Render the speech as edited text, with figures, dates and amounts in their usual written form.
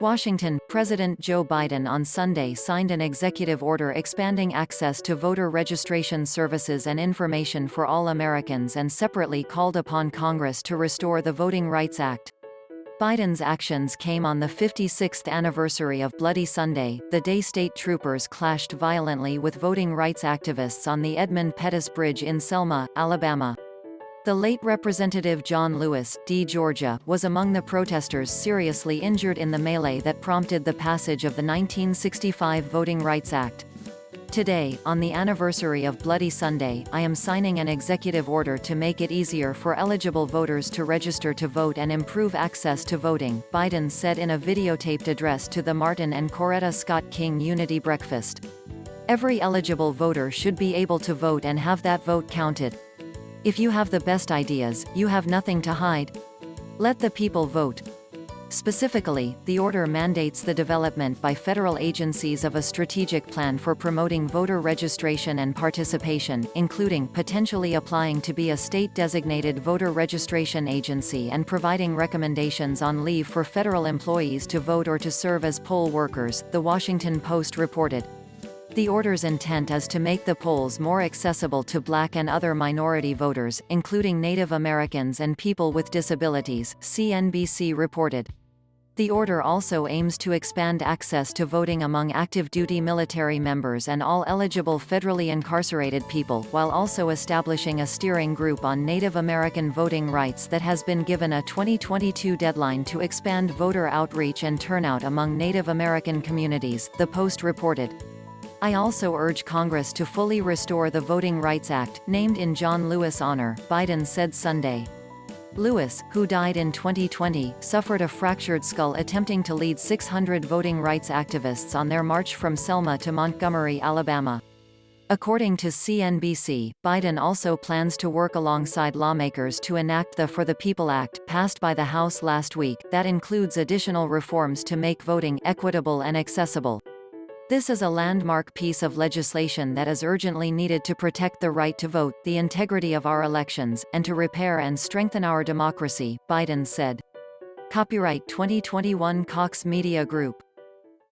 Washington, President Joe Biden on Sunday signed an executive order expanding access to voter registration services and information for all Americans and separately called upon Congress to restore the Voting Rights Act. Biden's actions came on the 56th anniversary of Bloody Sunday, the day state troopers clashed violently with voting rights activists on the Edmund Pettus Bridge in Selma, Alabama. The late Representative John Lewis, D. Georgia, was among the protesters seriously injured in the melee that prompted the passage of the 1965 Voting Rights Act. Today, on the anniversary of Bloody Sunday, I am signing an executive order to make it easier for eligible voters to register to vote and improve access to voting, Biden said in a videotaped address to the Martin and Coretta Scott King Unity Breakfast. Every eligible voter should be able to vote and have that vote counted. If you have the best ideas, you have nothing to hide. Let the people vote. Specifically, the order mandates the development by federal agencies of a strategic plan for promoting voter registration and participation, including potentially applying to be a state-designated voter registration agency and providing recommendations on leave for federal employees to vote or to serve as poll workers, The Washington Post reported. The order's intent is to make the polls more accessible to Black and other minority voters, including Native Americans and people with disabilities, CNBC reported. The order also aims to expand access to voting among active duty military members and all eligible federally incarcerated people, while also establishing a steering group on Native American voting rights that has been given a 2022 deadline to expand voter outreach and turnout among Native American communities, the Post reported. I also urge Congress to fully restore the Voting Rights Act, named in John Lewis' honor, Biden said Sunday. Lewis, who died in 2020, suffered a fractured skull attempting to lead 600 voting rights activists on their march from Selma to Montgomery, Alabama. According to CNBC, Biden also plans to work alongside lawmakers to enact the For the People Act, passed by the House last week, that includes additional reforms to make voting equitable and accessible. This is a landmark piece of legislation that is urgently needed to protect the right to vote, the integrity of our elections, and to repair and strengthen our democracy, Biden said. Copyright 2021 Cox Media Group.